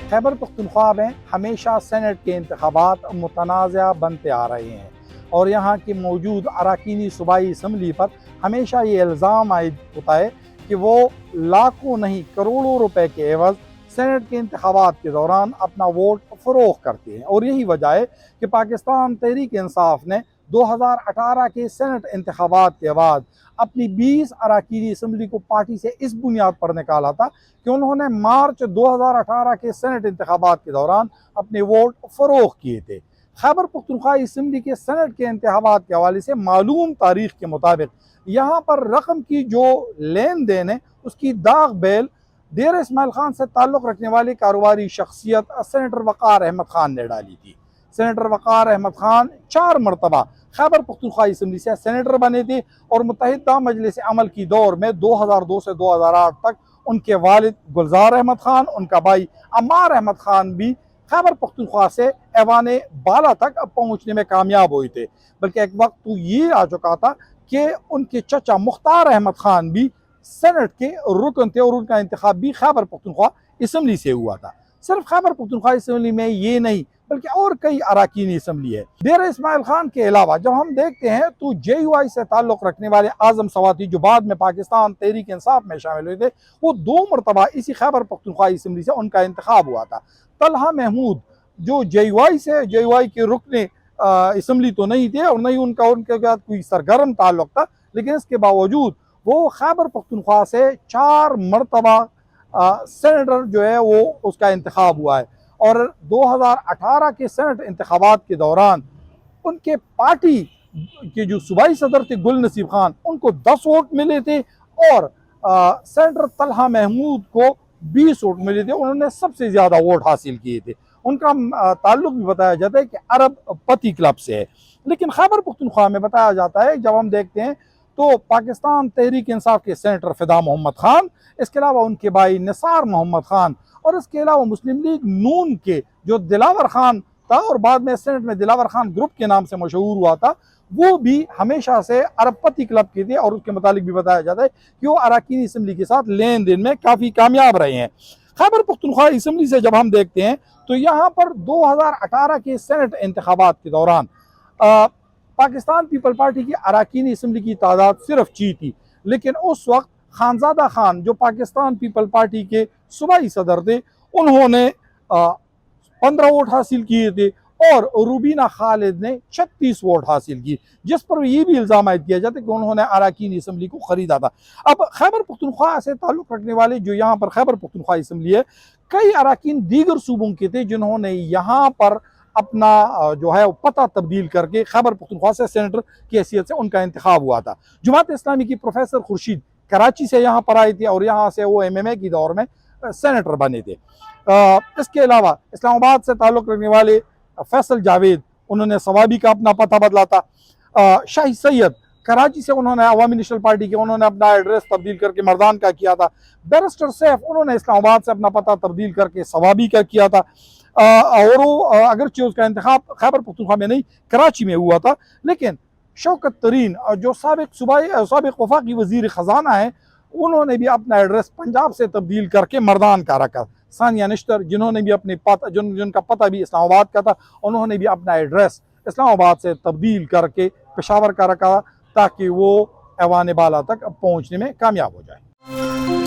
खैबर पख्तूनख्वा में हमेशा सेनेट के इंतखाबात मुतनाज़ा बनते आ रहे हैं और यहाँ की मौजूद अरकानी सूबाई असम्बली पर हमेशा ये इल्ज़ाम आयद होता है कि वो लाखों नहीं करोड़ों रुपए के एवज़ सेनेट के इंतखाबात के दौरान अपना वोट फ़रोख्त करते हैं। और यही वजह है कि पाकिस्तान तहरीक इंसाफ ने 2018 के सेनेट इंतखाबात के बाद अपनी 20 अरकानी असम्बली को पार्टी से इस बुनियाद पर निकाला था कि उन्होंने मार्च 2018 के सेनेट इंतखाबात के दौरान अपने वोट फ़रोख्त किए थे। खैबर पख्तूनख्वा असम्बली के सेनेट के इंतखाबात के हवाले से मालूम तारीख के मुताबिक यहाँ पर रकम की जो लेन देन है उसकी दाग बेल डेरा इस्माइल खान से ताल्लुक़ रखने वाली कारोबारी शख्सियत सेनेटर वक़ार अहमद खान ने डाली थी। सेनेटर वक़ार अहमद खान 4 मरतबा खैबर पख्तूनख्वा असम्बली से सेनेटर बने थे और मुत्तहिदा मजलिस अमल की दौर में 2002 से 2008 तक उनके वालिद गुलजार अहमद खान, उनका भाई अम्मार अहमद खान भी खैबर पख्तूनख्वा से ऐवान बाला तक पहुँचने में कामयाब हुए थे। बल्कि एक वक्त तो ये आ चुका था कि उनके चचा मुख्तार अहमद खान भी सेनेट के रुकन थे और उनका इंतखाब भी खैबर पख्तूनख्वा असम्बली से हुआ था। सिर्फ खैबर पख्तूनख्वा असम्बली में ये नहीं बल्कि और कई अरकानी असम्बली है। डेरा इस्माइल खान के अलावा जब हम देखते हैं तो JUI से ताल्लुक़ रखने वाले आज़म सवाती जो बाद में पाकिस्तान तहरीक इंसाफ में शामिल हुए थे, वो 2 मरतबा इसी खैबर पख्तूनख्वा असम्बली से उनका इंतखाब हुआ था। तलहा महमूद जो JUI के रुकने असम्बली तो नहीं थे और नहीं उनके साथ कोई सरगर्म ताल्लुक़ था, लेकिन इसके बावजूद वो खैबर पख्तूनख्वा से 4 मरतबा सेनेटर जो है वो उसका इंतखाब हुआ है। और 2018 के सेनेट इंतखाबात के दौरान उनके पार्टी के जो सूबाई सदर थे गुल नसीब खान, उनको 10 वोट मिले थे और सेनेटर तलहा महमूद को 20 वोट मिले थे। उन्होंने सबसे ज़्यादा वोट हासिल किए थे। उनका ताल्लुक़ भी बताया जाता है कि अरब पति क्लब से है। लेकिन खैबर पख्तूनख्वा में बताया जाता है, जब हम देखते हैं तो पाकिस्तान तहरीक इंसाफ के सेनेटर फिदा मोहम्मद खान, इसके अलावा उनके भाई निसार मोहम्मद खान और इसके अलावा मुस्लिम लीग नून के जो दिलावर खान था और बाद में सेनेट में दिलावर खान ग्रुप के नाम से मशहूर हुआ था, वो भी हमेशा से अरबपति क्लब के थे और उसके मुतालिक भी बताया जाता है कि वो अरकानी असम्बली के साथ लेन देन में काफ़ी कामयाब रहे हैं। खैबर पख्तूनख्वा असम्बली से जब हम देखते हैं तो यहाँ पर 2018 के सेनेट इंतखाबात के दौरान पाकिस्तान पीपल पार्टी की अरकानी असम्बली की तादाद सिर्फ 6 थी, लेकिन उस वक्त खानजादा खान जो पाकिस्तान पीपल पार्टी के सूबाई सदर थे, उन्होंने 15 वोट हासिल किए थे और रूबीना खालिद ने 36 वोट हासिल किए, जिस पर ये भी इल्ज़ाम आयद किया जाता है कि उन्होंने अरकानी असम्बली को ख़रीदा था। अब खैबर पख्तूनख्वा से ताल्लुक़ रखने वाले जो यहाँ पर खैबर पख्तूनख्वा असम्बली है, कई अरकान दीगर सूबों के थे जिन्होंने यहाँ पर अपना जो है पता तब्दील करके खैबर पख्तूनख्वा से सेनेटर की हैसियत से उनका इंतखाब हुआ था। जमात इस्लामी की प्रोफेसर खुर्शीद कराची से यहाँ पर आए थे और यहाँ से वो MMA की दौर में सेनेटर बने थे। इसके अलावा इस्लामाबाद से ताल्लुक़ रखने वाले फैसल जावेद, उन्होंने सवाबी का अपना पता बदला था। शाही सैयद कराची से उन्होंने अवामी नेशनल पार्टी के उन्होंने अपना एड्रेस तब्दील करके मर्दान का किया था। बैरिस्टर सैफ, उन्होंने इस्लामाबाद से अपना पता तब्दील करके सवाबी का किया था और वो अगरचे उसका इंतखाब खैबर पख्तूनख्वा में नहीं कराची में हुआ था, लेकिन शौकत तरीन जो साबिक़ वफाकी वज़ीर ख़जाना है, उन्होंने भी अपना एड्रेस पंजाब से तब्दील करके मर्दान का रखा। सानिया निश्तर जिन्होंने भी अपने जिनका पता भी इस्लामाबाद का था, उन्होंने भी अपना एड्रेस इस्लामाबाद से तब्दील करके पेशावर का रखा ताकि वो ऐवान बाला तक पहुँचने में कामयाब हो जाए।